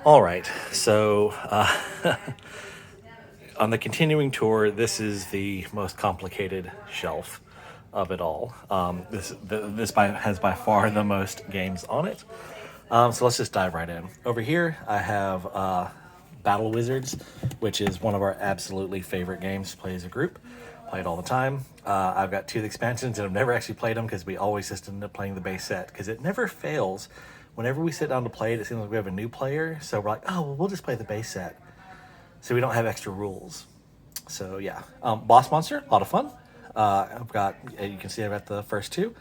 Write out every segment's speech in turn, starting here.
All right, so on the continuing tour, this is the most complicated shelf of it all. Has by far the most games on it. So let's just dive right in. Over here, I have Battle Wizards, which is one of our absolutely favorite games to play as a group. Play it all the time. I've got two of the expansions, and I've never actually played them because we always just end up playing the base set because it never fails. Whenever we sit down to play it, it seems like we have a new player, so we're like, oh, well, we'll just play the base set, so we don't have extra rules. So yeah, Boss Monster, a lot of fun. I've got, you can see I've got the first two.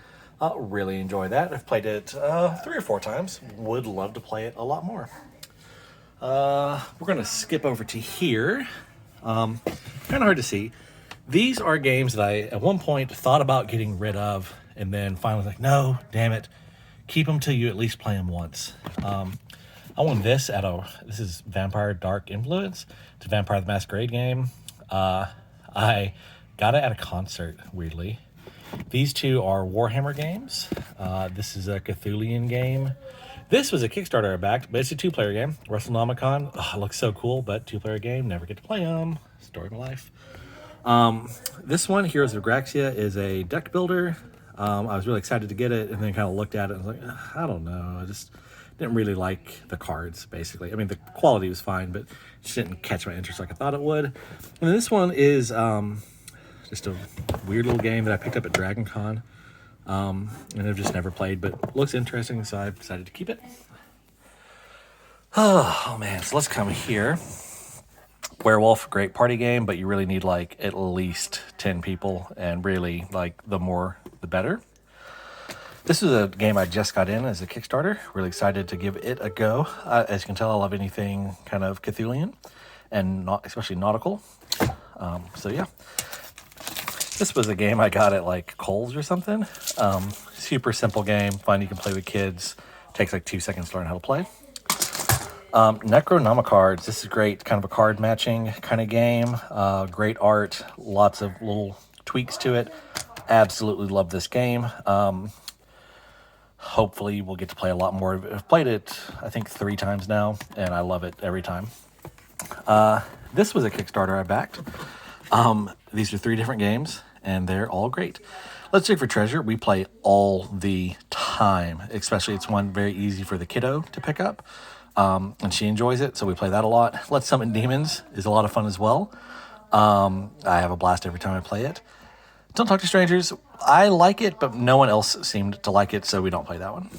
Really enjoy that. I've played it 3 or 4 times. Would love to play it a lot more. We're gonna skip over to here. Kind of hard to see. These are games that I at one point thought about getting rid of, and then finally was like, no, damn it, keep them till you at least play them once. I won this this is Vampire Dark Influence. It's a Vampire the Masquerade game. I got it at a concert, weirdly. These two are Warhammer games. This is a Cthulhian game. This was a Kickstarter I backed, but it's a 2-player game. WrestleNomicon. Oh, it looks so cool, but 2-player game. Never get to play them. Story of my life. This one, Heroes of Graxia, is a deck builder. I was really excited to get it, and then kind of looked at it and was like, I don't know. I just didn't really like the cards, basically. I mean, the quality was fine, but it just didn't catch my interest like I thought it would. And then this one is just a weird little game that I picked up at Dragon Con. And I've just never played, but looks interesting, so I decided to keep it. Oh man, so let's come here. Werewolf, great party game, but you really need like at least 10 people, and really like the more the better. This is a game I just got in as a Kickstarter. Really excited to give it a go. As you can tell, I love anything kind of Cthulhian, and especially nautical. So yeah. This was a game I got at like Kohl's or something. Super simple game, fun. You can play with kids. Takes like 2 seconds to learn how to play. Necronomicards. This is great, kind of a card matching kind of game. Great art, lots of little tweaks to it. Absolutely love this game. Hopefully we'll get to play a lot more. I've played it, I think, 3 times now, and I love it every time. This was a Kickstarter I backed. These are 3 different games, and they're all great. Let's Dig for Treasure. We play all the time, especially it's one very easy for the kiddo to pick up, and she enjoys it, so we play that a lot. Let's Summon Demons is a lot of fun as well. I have a blast every time I play it. Don't Talk to Strangers. I like it, but no one else seemed to like it, so we don't play that one.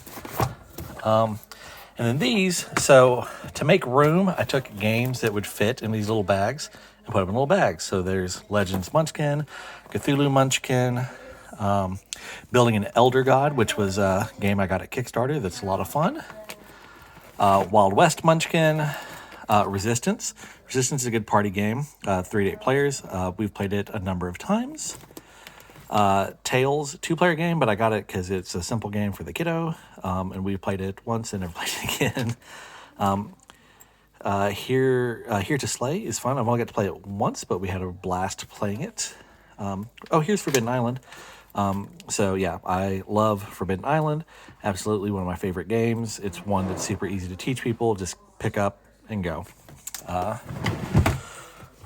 And then these, so to make room, I took games that would fit in these little bags and put them in little bags. So there's Legends Munchkin, Cthulhu Munchkin, Building an Elder God, which was a game I got at Kickstarter that's a lot of fun. Wild West Munchkin, Resistance. Resistance is a good party game, 3 to 8 players. We've played it a number of times. Tales, 2-player game, but I got it because it's a simple game for the kiddo, and we played it once and never played it again. Here to Slay is fun. I've only got to play it once, but we had a blast playing it. Here's Forbidden Island. So yeah, I love Forbidden Island. Absolutely one of my favorite games. It's one that's super easy to teach people. Just pick up and go.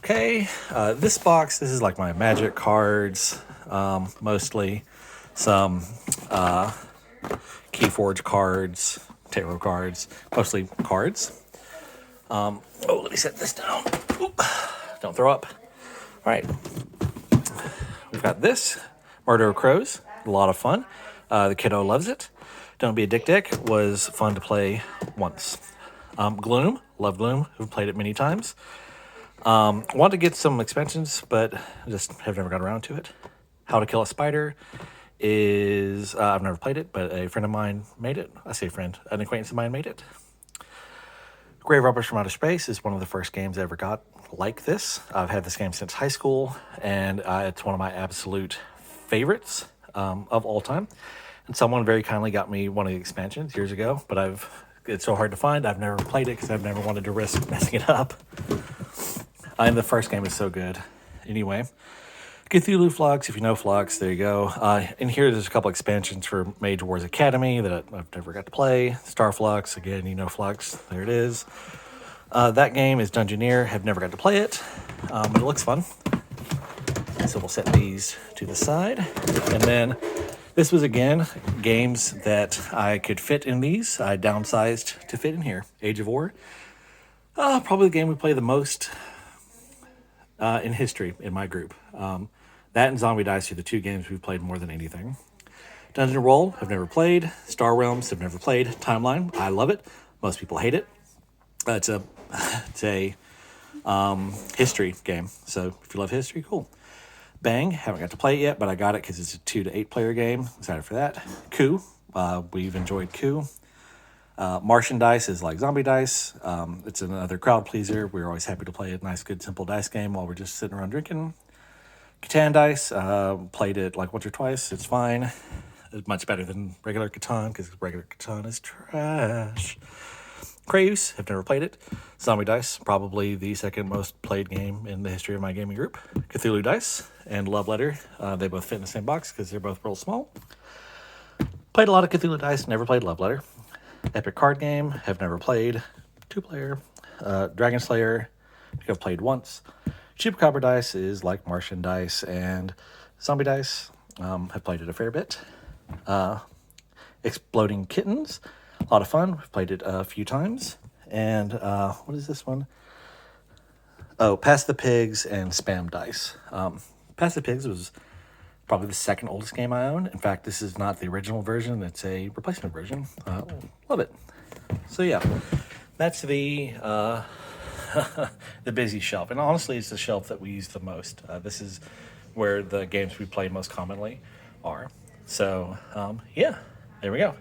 This box, this is like my Magic cards, mostly some Keyforge cards, tarot cards, mostly cards. Let me set this down. Oop. Don't throw up. All right. We've got this, Murder of Crows, a lot of fun. The kiddo loves it. Don't Be a Dick Dick was fun to play once. Gloom, love Gloom, who've played it many times. Want to get some expansions, but just have never got around to it. How to Kill a Spider is, I've never played it, but a friend of mine made it. I say friend, an acquaintance of mine made it. Grave Robbers from Outer Space is one of the first games I ever got like this. I've had this game since high school, and it's one of my absolute favorites of all time. And someone very kindly got me one of the expansions years ago, but it's so hard to find. I've never played it because I've never wanted to risk messing it up. And the first game is so good. Anyway, Cthulhu Flux, if you know Flux, there you go. In here, there's a couple expansions for Mage Wars Academy that I've never got to play. Star Flux, again, you know Flux, there it is. That game is Dungeoneer. Have never got to play it, but it looks fun. So we'll set these to the side. And then this was, again, games that I could fit in these. I downsized to fit in here. Age of War. Probably the game we play the most in history in my group. That and Zombie Dice are the two games we've played more than anything. Dungeon Roll, have never played. Star Realms, have never played. Timeline, I love it. Most people hate it. It's a history game. So if you love history, cool. Bang, haven't got to play it yet, but I got it because it's a 2 to 8 player game. Excited for that. Coup, we've enjoyed Coup. Martian Dice is like Zombie Dice. It's another crowd pleaser. We're always happy to play a nice, good, simple dice game while we're just sitting around drinking. Catan Dice, played it like once or twice. It's fine. It's much better than regular Catan because regular Catan is trash. Crayus, have never played it. Zombie Dice, probably the second most played game in the history of my gaming group. Cthulhu Dice and Love Letter, they both fit in the same box because they're both real small. Played a lot of Cthulhu Dice, never played Love Letter. Epic Card Game, have never played. 2-player. Dragon Slayer, I think I've played once. Chupacabra Dice is like Martian Dice and Zombie Dice. Have played it a fair bit. Exploding Kittens, a lot of fun. We've played it a few times. And what is this one? Oh, Pass the Pigs and Spam Dice. Pass the Pigs was probably the second oldest game I own. In fact, this is not the original version. It's a replacement version. Love it. So yeah, that's the the busy shelf. And honestly, it's the shelf that we use the most. This is where the games we play most commonly are. So yeah, there we go.